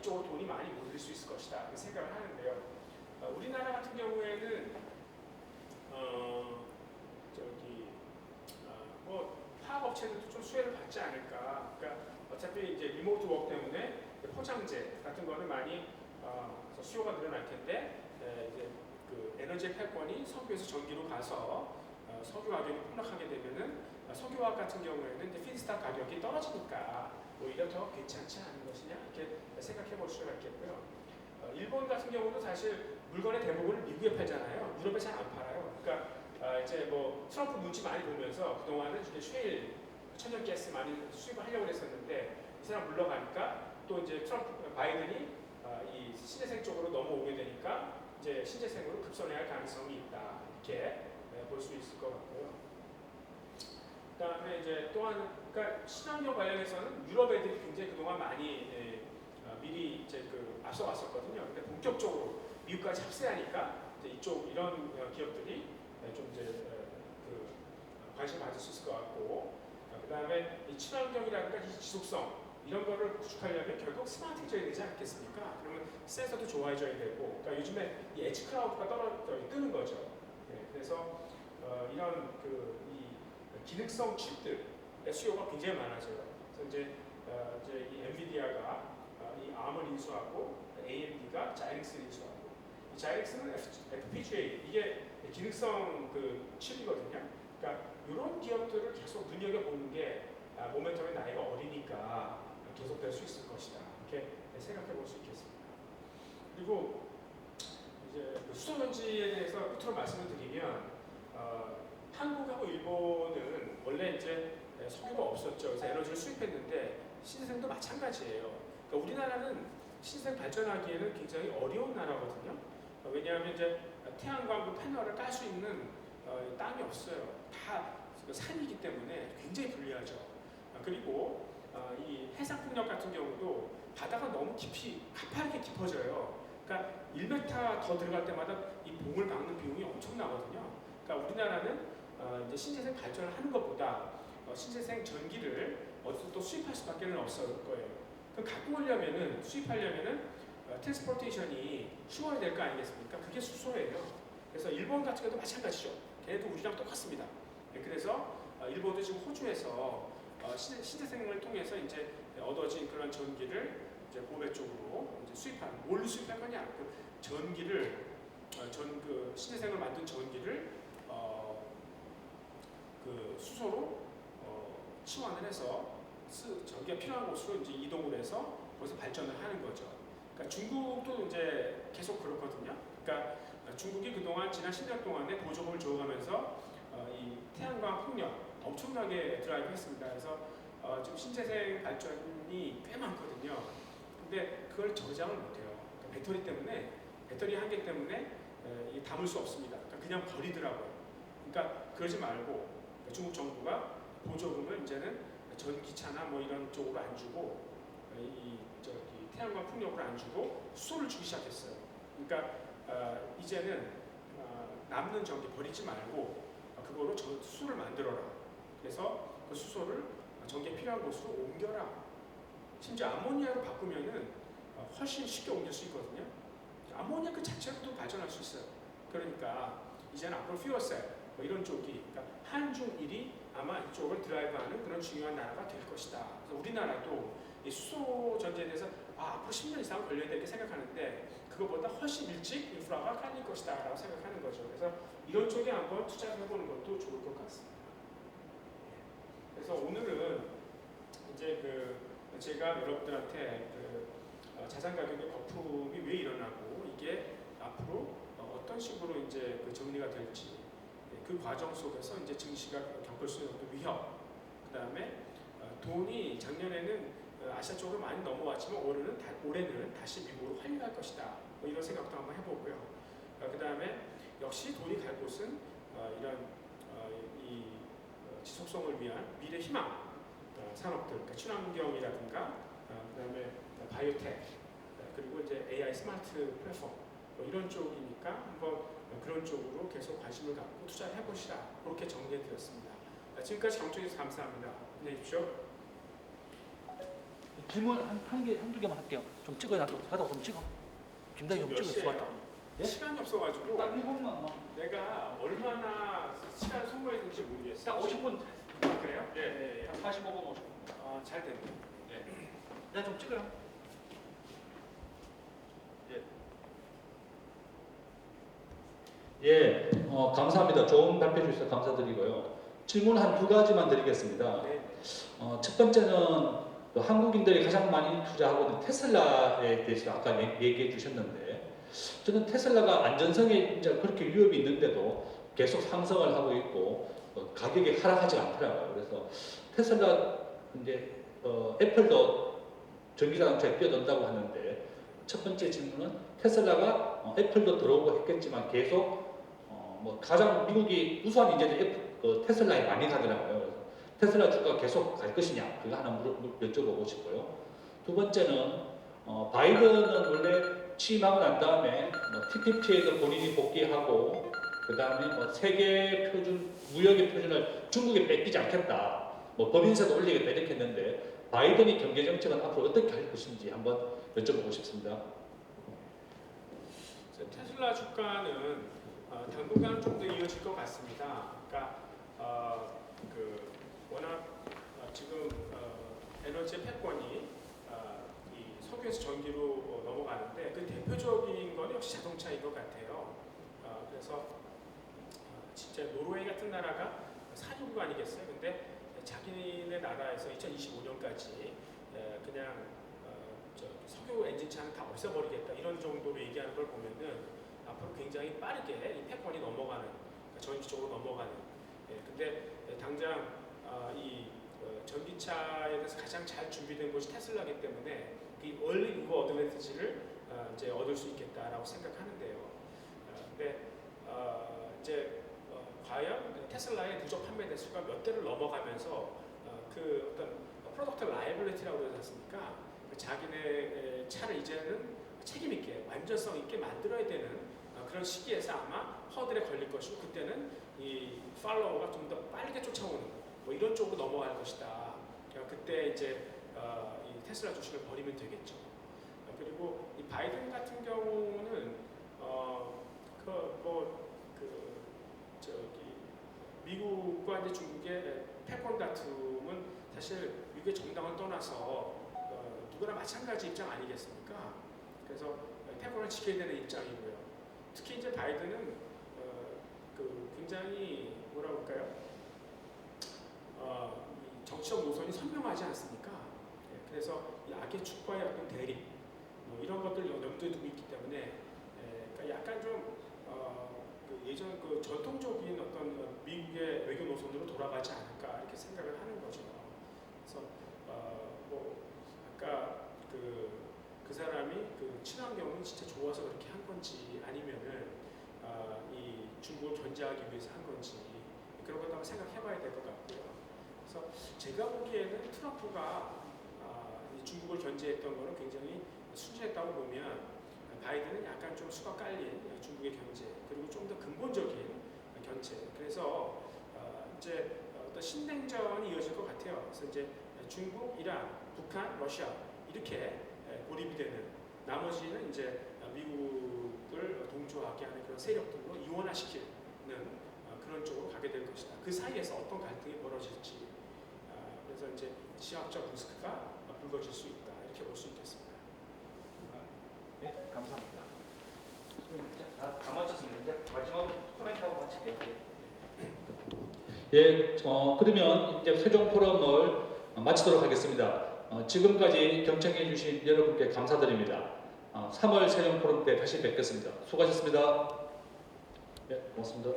이쪽으로 돈이 많이 몰릴 수 있을 것이다 이렇게 생각을 하는데요. 우리나라 같은 경우에는 뭐 화학업체들도 좀 수혜를 받지 않을까. 그러니까 어차피 이제 리모트 워크 때문에 포장재 같은 거는 많이 수요가 늘어날 텐데 이제 그 에너지 패권이 석유에서 전기로 가서 석유 가격이 폭락하게 되면은 석유화학 같은 경우에는 이제 피드스탁 가격이 떨어지니까 오히려 더 괜찮지 않은 것이냐 이렇게 생각해 볼 수가 있겠고요. 일본 같은 경우도 사실 물건의 대부분을 미국에 팔잖아요. 유럽에 잘 안 팔아요. 그러니까 이제 뭐 트럼프 눈치 많이 보면서 그동안은 이제 쉐일 천연가스 많이 수입을 하려고 했었는데 이 사람 물러가니까 또 이제 트럼프 바이든이 이 신재생 쪽으로 넘어오게 되니까 이제 신재생으로 급선회할 가능성이 있다 이렇게 볼 수 있을 것 같고요. 그다음에 이제 또한 그러니까 친환경 관련해서는 유럽 애들이 굉장히 그동안 많이 미리 이제 그 앞서갔었거든요. 근데 본격적으로 미국까지 합세하니까 이제 이쪽 이런 기업들이 좀 이제 그 관심 가질 수 있을 것 같고, 그다음에 이 친환경이라든가 이 지속성 이런 거를 구축하려면 결국 스마트해져야 되지 않겠습니까? 그러면 센서도 좋아져야 되고, 그러니까 요즘에 이 엣지 클라우드가 뜨는 거죠. 그래서 이런 이 기능성 칩들의 수요가 굉장히 많아져요. 그래서 이제 이 엔비디아가 이 ARM을 인수하고 AMD가 자이렉스를 인수하고, 이 자이렉스는 FPGA 이게 기능성 그 칩이거든요. 그러니까 이런 기업들을 계속 눈여겨보는 게 모멘텀의 나이가 어리니까 계속될 수 있을 것이다 이렇게 생각해 볼 수 있겠습니다. 그리고 이제 그 수소전지에 대해서 끝으로 말씀을 드리면 한국하고 일본은 원래 이제 석유가 없었죠. 그래서 에너지를 수입했는데 신재생도 마찬가지예요. 그러니까 우리나라는 신재생 발전하기에는 굉장히 어려운 나라거든요. 왜냐하면 이제 태양광 패널을 깔 수 있는 땅이 없어요. 다 산이기 때문에 굉장히 불리하죠. 그리고 이 해상풍력 같은 경우도 바다가 너무 가파르게 깊어져요. 그러니까 1m 더 들어갈 때마다 이 봉을 박는 비용이 엄청나거든요. 그러니까 우리나라는 이제 신재생 발전을 하는 것보다 신재생 전기를 어디서 또 수입할 수밖에 없을 거예요. 그럼 갖고 오려면은 수입하려면은 트랜스포테이션이 쉬워야 될 거 아니겠습니까? 그게 수소예요. 그래서 일본 같은 경우도 마찬가지죠. 걔네도 우리랑 똑같습니다. 그래서 일본도 지금 호주에서 신재생을 통해서 이제 얻어진 그런 전기를 이제 고배 쪽으로 이제 수입하는, 뭘로 수입할 거냐? 그 전기를 그 신재생을 만든 전기를 그 수소로 치환을 해서 전기가 필요한 곳으로 이제 이동을 해서 거기서 발전을 하는 거죠. 그러니까 중국도 이제 계속 그렇거든요. 그러니까 중국이 그동안 지난 10년 동안에 보조금을 줘가면서 이 태양광 풍력 엄청나게 드라이브 했습니다. 그래서 지금 신재생 발전이 꽤 많거든요. 근데 그걸 저장을 못해요. 그러니까 배터리 한계 때문에 담을 수 없습니다. 그러니까 그냥 버리더라고요. 그러니까 그러지 말고 중국 정부가 보조금을 이제는 전기차나 뭐 이런 쪽으로 안 주고 태양광 풍력을 안 주고 수소를 주기 시작했어요. 그러니까 이제는 남는 전기 버리지 말고 그거로 수소를 만들어라. 그래서 그 수소를 전기에 필요한 곳으로 옮겨라. 심지어 암모니아로 바꾸면은 훨씬 쉽게 옮길 수 있거든요. 암모니아 그 자체로도 발전할 수 있어요. 그러니까 이제는 앞으로 퓨어셀 뭐 이런 쪽이, 그러니까 한중일이 아마 이쪽을 드라이브하는 그런 중요한 나라가 될 것이다. 그래서 우리나라도 이 수소 전지에 대해서 앞으로 10년 이상 걸려야 될 게 생각하는데 그거보다 훨씬 일찍 인프라가 깔릴 것이다 라고 생각하는 거죠. 그래서 이런 쪽에 한번 투자를 해보는 것도 좋을 것 같습니다. 그래서 오늘은 이제 제가 여러분들한테 자산 가격의 거품이 왜 일어나고 이게 앞으로 어떤 식으로 이제 정리가 될지, 그 과정 속에서 이제 증시가 겪을 수 있는 위협, 그 다음에 돈이 작년에는 아시아 쪽으로 많이 넘어왔지만 올해는 다시 미국으로 활류할 것이다. 뭐 이런 생각도 한번 해보고요. 그 다음에 역시 돈이 갈 곳은 이런 이 지속성을 위한 미래 희망 산업들, 그러니까 친환경이라든가 그 다음에 바이오텍, 그리고 이제 AI 스마트 플랫폼 뭐 이런 쪽이니까 한번 그런 쪽으로 계속 관심을 갖고 투자를 해보시라, 그렇게 정리해 드렸습니다. 지금까지 정청해주셔서 감사합니다. 안녕히 계십시오. 질문 한두 개만 할게요. 좀 찍어야 하다가 좀 찍어. 김대희 좀 몇 찍을 수 시에요? 있다. 예? 시간이 없어가지고 딱 1분만. 내가 얼마나 시간 소모해야 될지 모르겠어요. 딱 50분. 아, 그래요? 예. 한 45분 50분. 잘 됐네. 네, 좀 찍어요. 예, 감사합니다. 좋은 발표 주셔서 감사드리고요. 질문 한 두 가지만 드리겠습니다. 네. 첫 번째는 또 한국인들이 가장 많이 투자하고 있는 테슬라에 대해서 아까 얘기해 주셨는데, 저는 테슬라가 안전성에 이제 그렇게 위협이 있는데도 계속 상승을 하고 있고 가격이 하락하지 않더라고요. 그래서 테슬라 이제 애플도 전기자동차에 뛰어든다고 하는데, 첫 번째 질문은 테슬라가 애플도 들어오고 했겠지만 계속 뭐 가장 미국이 우수한 인재들이 테슬라에 많이 가더라고요. 그래서 테슬라 주가가 계속 갈 것이냐, 그거 하나 여쭤보고 싶고요. 두 번째는 바이든은 원래 취임하고 난 다음에 TPP에도 본인이 복귀하고, 그 다음에 세계 표준 무역의 표준을 중국에 뺏기지 않겠다, 법인세도 올리겠다 이렇게 했는데, 바이든이 경제 정책은 앞으로 어떻게 할 것인지 한번 여쭤보고 싶습니다. 테슬라 주가는 당분간 좀 더 이어질 것 같습니다. 그러니까 워낙 지금 에너지 패권이 이 석유에서 전기로 넘어가는데, 그 대표적인 건 역시 자동차인 것 같아요. 그래서 진짜 노르웨이 같은 나라가 산유국 아니겠어요? 근데 자기네 나라에서 2025년까지 그냥 석유 엔진차는 다 없애버리겠다 이런 정도로 얘기하는 걸 보면은 앞으로 굉장히 빠르게 이 패권이 넘어가는, 전기적으로 넘어가는. 근데 당장 이 전기차에 대해서 가장 잘 준비된 것이 테슬라이기 때문에 이 얼리 무버 어드밴티지를 이제 얻을 수 있겠다라고 생각하는데요. 근데 이제 과연 테슬라의 누적 판매 대수가 몇 대를 넘어가면서 그 어떤 프로덕트 라이빌리티라고 그러지 않습니까? 자기네 차를 이제는 책임 있게, 완전성 있게 만들어야 되는 그런 시기에서 아마 허들에 걸릴 것이고, 그때는 이 팔로워가 좀 더 빠르게 쫓아오는 이런 쪽으로 넘어갈 것이다. 그때 이제 이 테슬라 주식을 버리면 되겠죠. 그리고 이 바이든 같은 경우는 미국과 이제 중국의 패권 다툼은 사실 미국의 정당을 떠나서 누구나 마찬가지 입장 아니겠습니까? 그래서 패권을 지켜야 되는 입장이고요. 특히 이제 바이든은 굉장히 뭐라 그럴까요? 이 정치적 노선이 선명하지 않습니까? 그래서 이 악의 축과의 어떤 대립 이런 것들 염두에 두고 있기 때문에 그러니까 약간 좀 예전 그 전통적인 어떤 미국의 외교 노선으로 돌아가지 않을까 이렇게 생각을 하는 거죠. 그래서 아까 그 사람이 그 친환경은 진짜 좋아서 그렇게 한 건지, 아니면은 이 중국을 견제하기 위해서 한 건지, 그런 것도 한번 생각해봐야 될 것 같고요. 그래서 제가 보기에는 트럼프가 이 중국을 견제했던 거는 굉장히 순수했다고 보면, 바이든은 약간 좀 수가 깔린 중국의 견제, 그리고 좀 더 근본적인 견제. 그래서 이제 어떤 신냉전이 이어질 것 같아요. 그래서 이제 중국, 이란, 북한, 러시아 이렇게 고립이 되는, 나머지는 이제 미국을 동조하게 하는 그런 세력들로 이원화시키는 그런 쪽으로 가게 될 것이다. 그 사이에서 어떤 갈등이 벌어질지, 그래서 이제 지역적 리스크가 불거질 수 있다, 이렇게 볼 수 있겠습니다. 네, 감사합니다. 다 마쳤습니다. 이제 마지막으로 코멘트하고 같이 할게요. 예, 그러면 이제 최종 포럼을 마치도록 하겠습니다. 지금까지 경청해 주신 여러분께 감사드립니다. 3월 최종 포럼 때 다시 뵙겠습니다. 수고하셨습니다. 네, 고맙습니다.